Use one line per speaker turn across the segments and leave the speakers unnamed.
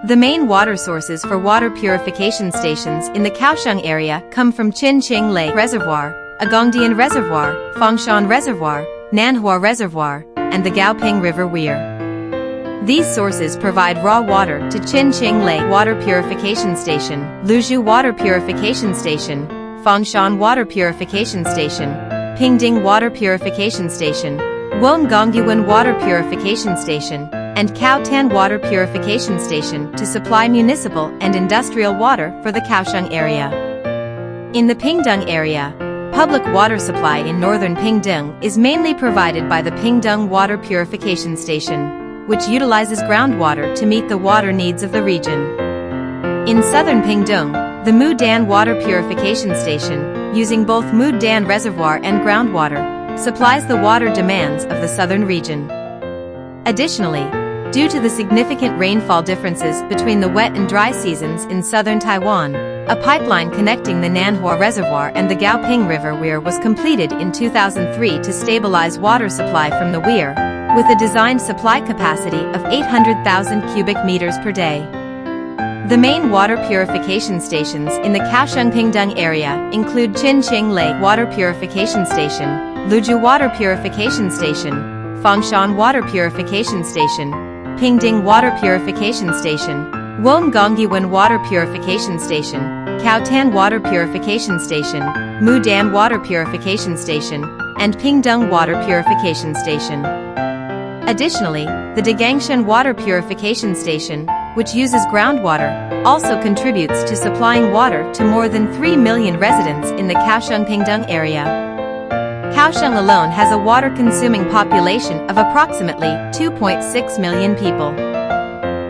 The main water sources for water purification stations in the Kaohsiung area come from Qinqing Lake Reservoir, Agongdian Reservoir, Fengshan Reservoir, Nanhua Reservoir, and the Gaoping River Weir. These sources provide raw water to Qinqing Lake Water Purification Station, Luzhu Water Purification Station, Fengshan Water Purification Station, Pingding Water Purification Station, Wongongyuan Water Purification Station, and Kaotan Water Purification Station to supply municipal and industrial water for the Kaohsiung area. In the Pingtung area, public water supply in northern Pingtung is mainly provided by the Pingtung Water Purification Station, which utilizes groundwater to meet the water needs of the region. In southern Pingtung, the Mudan Water Purification Station, using both Mudan Reservoir and groundwater, supplies the water demands of the southern region. Additionally, due to the significant rainfall differences between the wet and dry seasons in southern Taiwan, a pipeline connecting the Nanhua Reservoir and the Gaoping River Weir was completed in 2003 to stabilize water supply from the weir, with a designed supply capacity of 800,000 cubic meters per day. The main water purification stations in the Kaohsiung-Pingtung area include Qinqing Lake Water Purification Station, Luzhu Water Purification Station, Fengshan Water Purification Station, Pingding Water Purification Station, Wongongyuan Water Purification Station, Kaotan Water Purification Station, Mudan Water Purification Station, and Pingdung Water Purification Station. Additionally, the Degangshan Water Purification Station, which uses groundwater, also contributes to supplying water to more than 3 million residents in the Kaohsiung-Pingtung area. Kaohsiung alone has a water-consuming population of approximately 2.6 million people.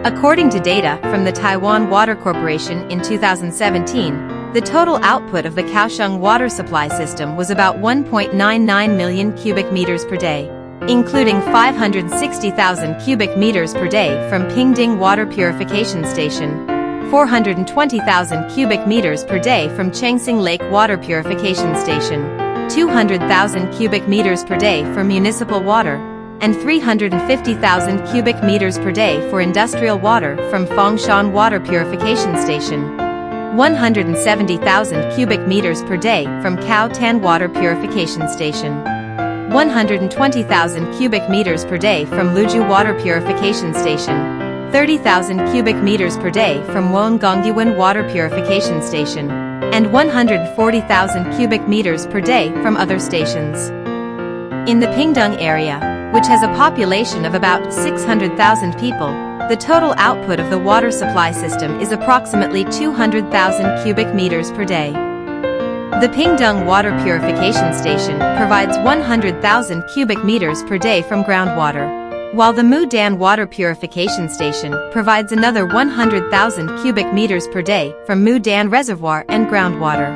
According to data from the Taiwan Water Corporation in 2017, the total output of the Kaohsiung water supply system was about 1.99 million cubic meters per day, including 560,000 cubic meters per day from Pingding Water Purification Station, 420,000 cubic meters per day from Changsing Lake Water Purification Station, 200,000 cubic meters per day for municipal water, and 350,000 cubic meters per day for industrial water from Fengshan Water Purification Station, 170,000 cubic meters per day from Kaotan Water Purification Station, 120,000 cubic meters per day from Luzhu Water Purification Station, 30,000 cubic meters per day from Wongongyuan Water Purification Station, and 140,000 cubic meters per day from other stations. In the Pingtung area, which has a population of about 600,000 people, the total output of the water supply system is approximately 200,000 cubic meters per day. The Pingtung Water Purification Station provides 100,000 cubic meters per day from groundwater, while the Mudan Water Purification Station provides another 100,000 cubic meters per day from Mudan Reservoir and groundwater.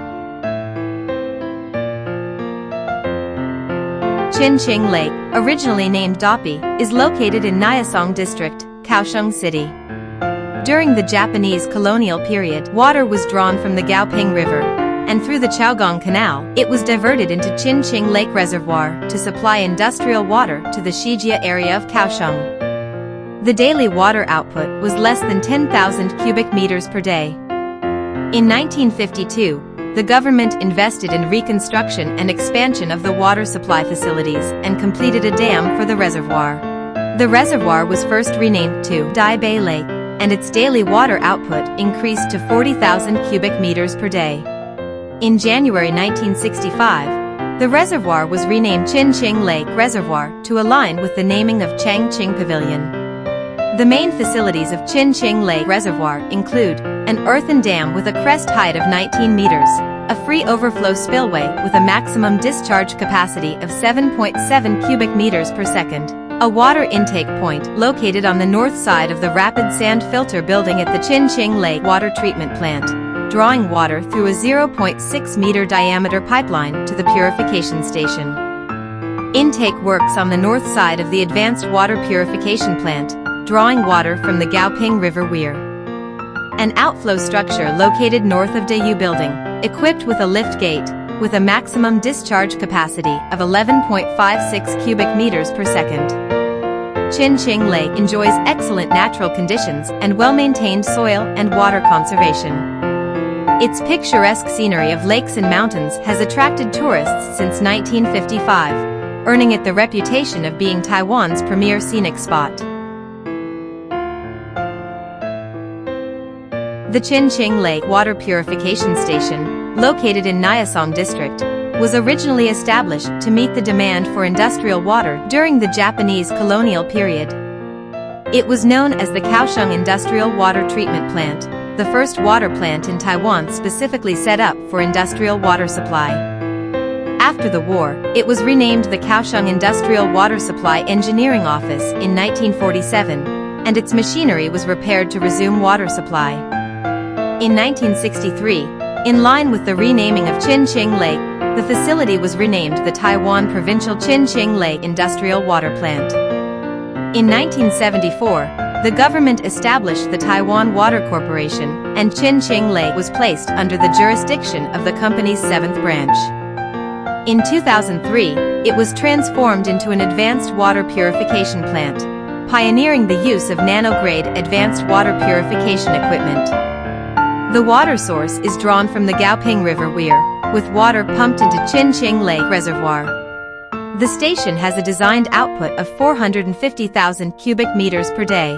Qinqing Lake, originally named Dapi, is located in Nyasong District, Kaohsiung City. During the Japanese colonial period, water was drawn from the Gaoping River, and through the Chaogong Canal, it was diverted into Qinqing Lake Reservoir to supply industrial water to the Shijia area of Kaohsiung. The daily water output was less than 10,000 cubic meters per day. In 1952, the government invested in reconstruction and expansion of the water supply facilities and completed a dam for the reservoir. The reservoir was first renamed to Dai Bay Lake, and its daily water output increased to 40,000 cubic meters per day. In January 1965, the reservoir was renamed Qinqing Lake Reservoir to align with the naming of Changqing Pavilion. The main facilities of Qinqing Lake Reservoir include an earthen dam with a crest height of 19 meters, a free overflow spillway with a maximum discharge capacity of 7.7 cubic meters per second, a water intake point located on the north side of the rapid sand filter building at the Qinqing Lake Water Treatment Plant, drawing water through a 0.6 meter diameter pipeline to the purification station. Intake works on the north side of the advanced water purification plant, drawing water from the Gaoping River Weir. An outflow structure located north of Dayu Building, equipped with a lift gate, with a maximum discharge capacity of 11.56 cubic meters per second. Chinching Lake enjoys excellent natural conditions and well-maintained soil and water conservation. Its picturesque scenery of lakes and mountains has attracted tourists since 1955, earning it the reputation of being Taiwan's premier scenic spot. The Chinching Lake Water Purification Station, located in Kaohsiung District, was originally established to meet the demand for industrial water during the Japanese colonial period. It was known as the Kaohsiung Industrial Water Treatment Plant, the first water plant in Taiwan specifically set up for industrial water supply. After the war, it was renamed the Kaohsiung Industrial Water Supply Engineering Office in 1947, and its machinery was repaired to resume water supply. In 1963, in line with the renaming of Chinching Lake, the facility was renamed the Taiwan Provincial Chinching Lake Industrial Water Plant. In 1974, the government established the Taiwan Water Corporation, and Chinching Lake was placed under the jurisdiction of the company's 7th branch. In 2003, it was transformed into an advanced water purification plant, pioneering the use of nano-grade advanced water purification equipment. The water source is drawn from the Kaoping River Weir, with water pumped into Chinching Lake Reservoir. The station has a designed output of 450,000 cubic meters per day.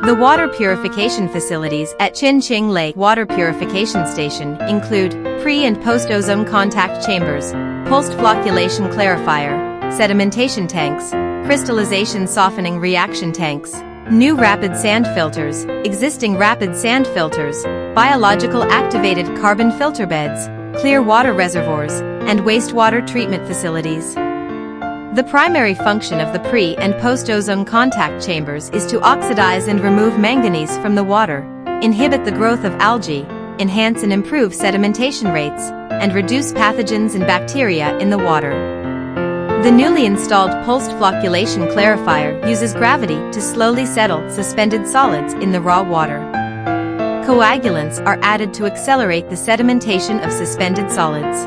The water purification facilities at Chinching Lake Water Purification Station include pre- and post-ozone contact chambers, pulsed flocculation clarifier, sedimentation tanks, crystallization softening reaction tanks, new rapid sand filters, existing rapid sand filters, biological activated carbon filter beds, clear water reservoirs, and wastewater treatment facilities. The primary function of the pre- and post-ozone contact chambers is to oxidize and remove manganese from the water, inhibit the growth of algae, enhance and improve sedimentation rates, and reduce pathogens and bacteria in the water. The newly installed pulsed flocculation clarifier uses gravity to slowly settle suspended solids in the raw water. Coagulants are added to accelerate the sedimentation of suspended solids.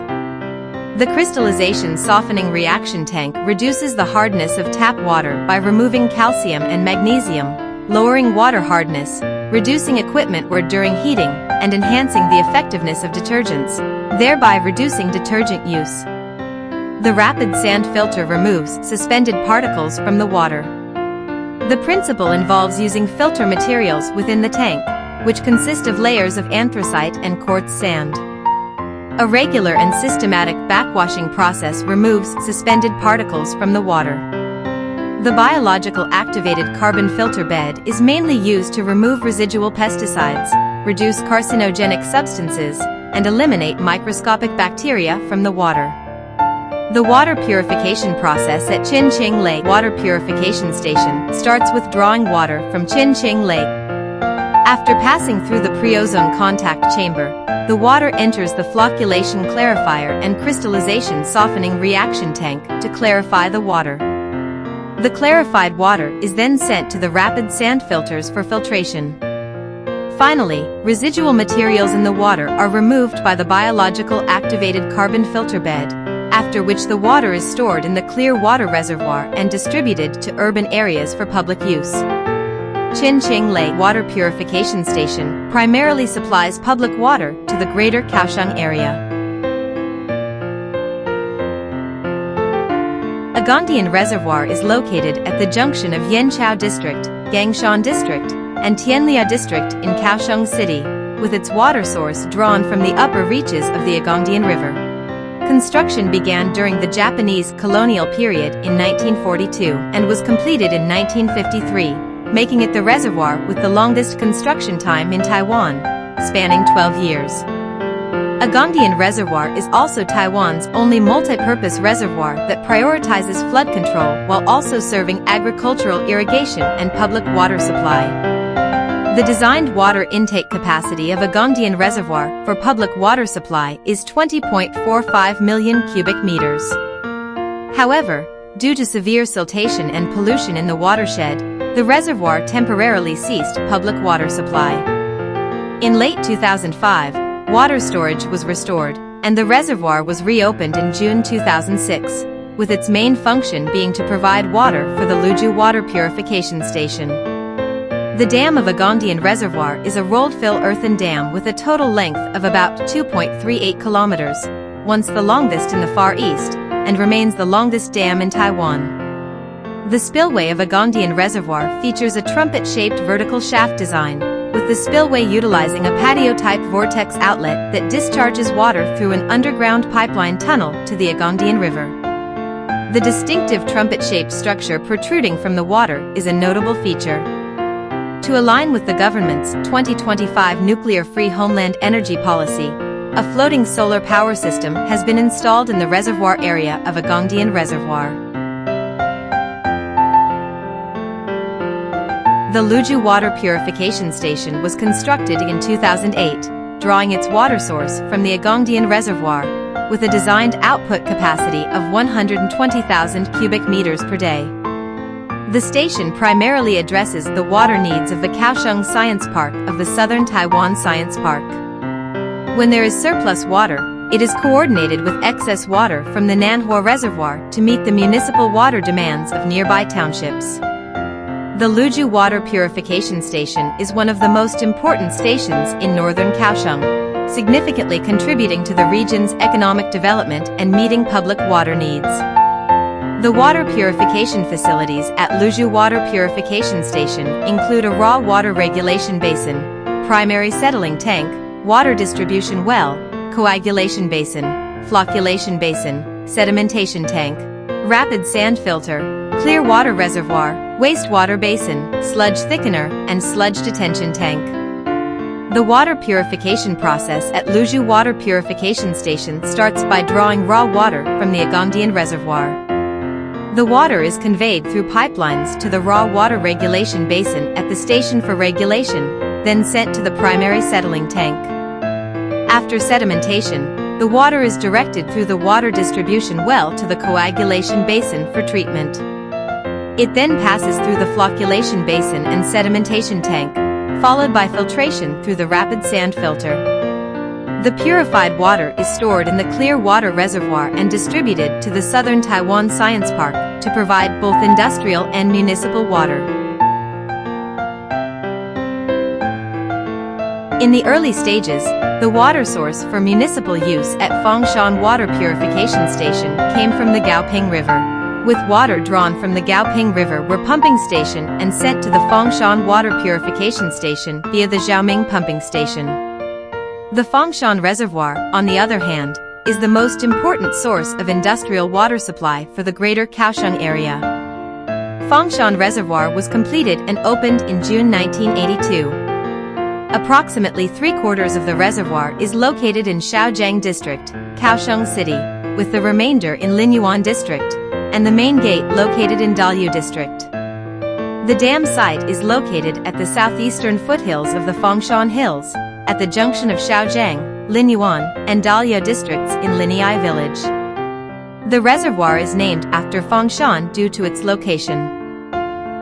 The crystallization softening reaction tank reduces the hardness of tap water by removing calcium and magnesium, lowering water hardness, reducing equipment wear during heating, and enhancing the effectiveness of detergents, thereby reducing detergent use. The rapid sand filter removes suspended particles from the water. The principle involves using filter materials within the tank, which consist of layers of anthracite and quartz sand. A regular and systematic backwashing process removes suspended particles from the water. The biological activated carbon filter bed is mainly used to remove residual pesticides, reduce carcinogenic substances, and eliminate microscopic bacteria from the water. The water purification process at Chinching Lake Water Purification Station starts with drawing water from Chinching Lake. After passing through the pre-ozone contact chamber, the water enters the flocculation clarifier and crystallization softening reaction tank to clarify the water. The clarified water is then sent to the rapid sand filters for filtration. Finally, residual materials in the water are removed by the biological activated carbon filter bed, after which the water is stored in the clear water reservoir and distributed to urban areas for public use. Chinching Lake Water Purification Station primarily supplies public water to the greater Kaohsiung area. Agongdian Reservoir is located at the junction of Yanqiao District, Gangshan District, and Tianlia District in Kaohsiung City, with its water source drawn from the upper reaches of the Agongdian River. Construction began during the Japanese colonial period in 1942 and was completed in 1953, making it the reservoir with the longest construction time in Taiwan, spanning 12 years. Agongdian Reservoir is also Taiwan's only multi-purpose reservoir that prioritizes flood control while also serving agricultural irrigation and public water supply. The designed water intake capacity of Agongdian Reservoir for public water supply is 20.45 million cubic meters. However, due to severe siltation and pollution in the watershed, the reservoir temporarily ceased public water supply. In late 2005, water storage was restored, and the reservoir was reopened in June 2006, with its main function being to provide water for the Luju water purification station. The dam of Agongdian Reservoir is a rolled-fill earthen dam with a total length of about 2.38 kilometers, once the longest in the Far East, and remains the longest dam in Taiwan. The spillway of Agongdian Reservoir features a trumpet-shaped vertical shaft design, with the spillway utilizing a patio-type vortex outlet that discharges water through an underground pipeline tunnel to the Agongdian River. The distinctive trumpet-shaped structure protruding from the water is a notable feature. To align with the government's 2025 nuclear-free homeland energy policy, a floating solar power system has been installed in the reservoir area of Agongdian Reservoir. The Luju Water Purification Station was constructed in 2008, drawing its water source from the Agongdian Reservoir, with a designed output capacity of 120,000 cubic meters per day. The station primarily addresses the water needs of the Kaohsiung Science Park of the Southern Taiwan Science Park. When there is surplus water, it is coordinated with excess water from the Nanhua Reservoir to meet the municipal water demands of nearby townships. The Luju Water Purification Station is one of the most important stations in northern Kaohsiung, significantly contributing to the region's economic development and meeting public water needs. The water purification facilities at Luju Water Purification Station include a raw water regulation basin, primary settling tank, water distribution well, coagulation basin, flocculation basin, sedimentation tank, rapid sand filter, clear water reservoir, wastewater basin, sludge thickener, and sludge detention tank. The water purification process at Luju Water Purification Station starts by drawing raw water from the Agongdian Reservoir. The water is conveyed through pipelines to the raw water regulation basin at the station for regulation, then sent to the primary settling tank. After sedimentation, the water is directed through the water distribution well to the coagulation basin for treatment. It then passes through the flocculation basin and sedimentation tank, followed by filtration through the rapid sand filter. The purified water is stored in the clear water reservoir and distributed to the Southern Taiwan Science Park to provide both industrial and municipal water. In the early stages, the water source for municipal use at Fengshan Water Purification Station came from the Gaoping River, with water drawn from the Gaoping River were pumping station and sent to the Fengshan Water Purification Station via the Xiaoming Pumping Station. The Fengshan Reservoir, on the other hand, is the most important source of industrial water supply for the greater Kaohsiung area. Fengshan Reservoir was completed and opened in June 1982. Approximately 3/4 of the reservoir is located in Shaojiang District, Kaohsiung City, with the remainder in Linyuan District, and the main gate located in Daliu District. The dam site is located at the southeastern foothills of the Fengshan Hills, at the junction of Shaojiang, Linyuan, and Daliu districts in Linyai Village. The reservoir is named after Fengshan due to its location.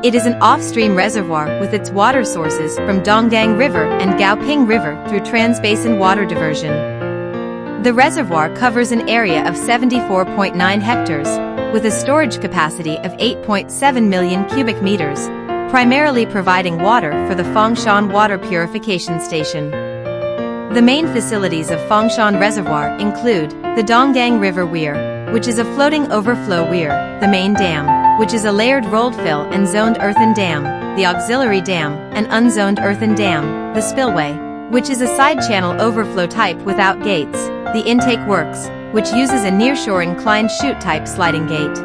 It is an off-stream reservoir with its water sources from Donggang River and Gaoping River through Trans-Basin Water Diversion. The reservoir covers an area of 74.9 hectares, with a storage capacity of 8.7 million cubic meters, primarily providing water for the Fengshan Water Purification Station. The main facilities of Fengshan Reservoir include the Donggang River Weir, which is a floating overflow weir, the main dam, which is a layered rolled fill and zoned earthen dam, the auxiliary dam, an unzoned earthen dam, the spillway, which is a side channel overflow type without gates, the intake works, which uses a nearshore inclined chute type sliding gate.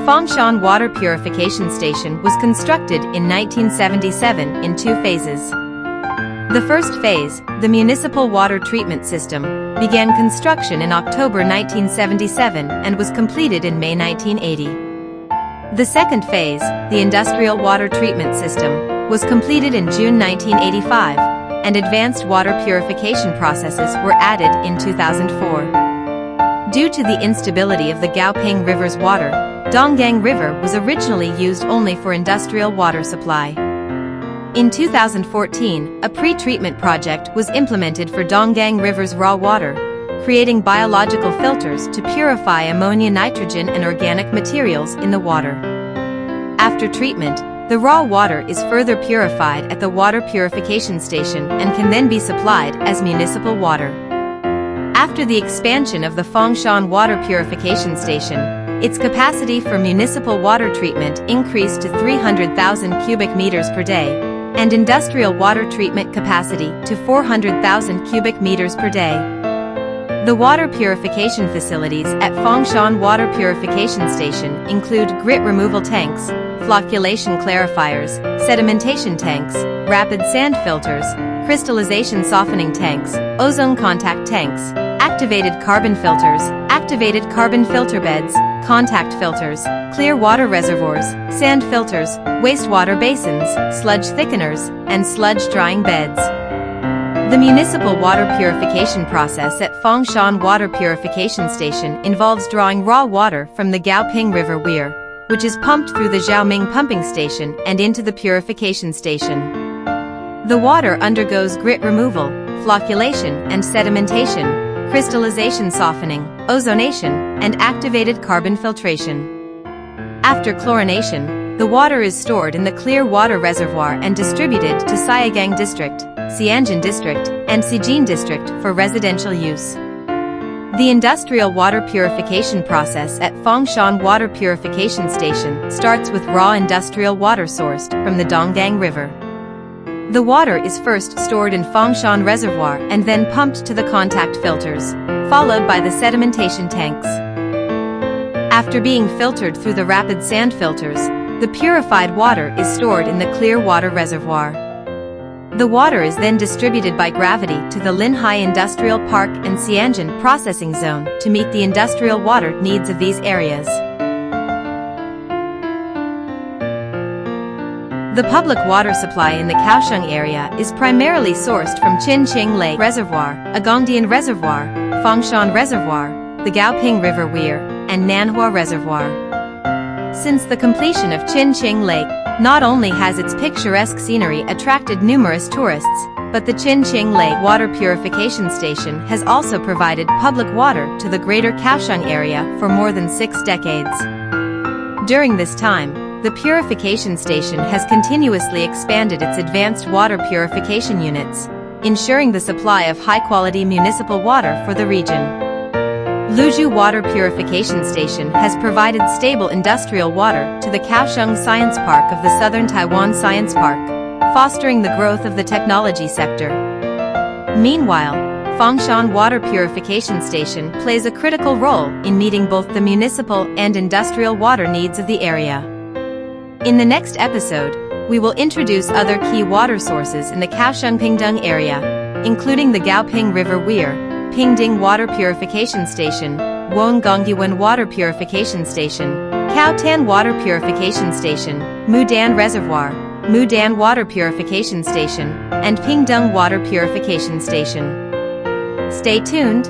Fengshan Water Purification Station was constructed in 1977 in 2 phases. The first phase, the Municipal Water Treatment System, began construction in October 1977 and was completed in May 1980. The second phase, the Industrial Water Treatment System, was completed in June 1985, and advanced water purification processes were added in 2004. Due to the instability of the Gaoping River's water, Donggang River was originally used only for industrial water supply. In 2014, a pre-treatment project was implemented for Donggang River's raw water, creating biological filters to purify ammonia, nitrogen, and organic materials in the water. After treatment, the raw water is further purified at the water purification station and can then be supplied as municipal water. After the expansion of the Fengshan Water Purification Station, its capacity for municipal water treatment increased to 300,000 cubic meters per day, and industrial water treatment capacity to 400,000 cubic meters per day. The water purification facilities at Fengshan Water Purification Station include grit removal tanks, flocculation clarifiers, sedimentation tanks, rapid sand filters, crystallization softening tanks, ozone contact tanks, activated carbon filters, activated carbon filter beds, contact filters, clear water reservoirs, sand filters, wastewater basins, sludge thickeners, and sludge drying beds. The municipal water purification process at Fengshan Water Purification Station involves drawing raw water from the Kaohsiung River weir, which is pumped through the Xiaoming pumping station and into the purification station. The water undergoes grit removal, flocculation and sedimentation, crystallization softening, ozonation, and activated carbon filtration. After chlorination, the water is stored in the clear water reservoir and distributed to Siagang District, Xianjin District, and Sijin District for residential use. The industrial water purification process at Fengshan Water Purification Station starts with raw industrial water sourced from the Donggang River. The water is first stored in Fengshan Reservoir and then pumped to the contact filters, followed by the sedimentation tanks. After being filtered through the rapid sand filters, the purified water is stored in the clear water reservoir. The water is then distributed by gravity to the Linhai Industrial Park and Xianjin Processing Zone to meet the industrial water needs of these areas. The public water supply in the Kaohsiung area is primarily sourced from Qinqing Lake Reservoir, Agongdian Reservoir, Fengshan Reservoir, the Kaohsiung River weir, and Nanhua Reservoir. Since the completion of Qinqing Lake, not only has its picturesque scenery attracted numerous tourists, but the Qinqing Lake Water Purification Station has also provided public water to the greater Kaohsiung area for more than 6 decades. During this time, the purification station has continuously expanded its advanced water purification units, ensuring the supply of high-quality municipal water for the region. Luzhu Water Purification Station has provided stable industrial water to the Kaohsiung Science Park of the Southern Taiwan Science Park, fostering the growth of the technology sector. Meanwhile, Fengshan Water Purification Station plays a critical role in meeting both the municipal and industrial water needs of the area. In the next episode, we will introduce other key water sources in the Kaohsiung-Pingtung area, including the Kaohsiung River weir, Pingding Water Purification Station, Wongongyuan Water Purification Station, Kaotan Water Purification Station, Mudan Reservoir, Mudan Water Purification Station, and Pingdung Water Purification Station. Stay tuned.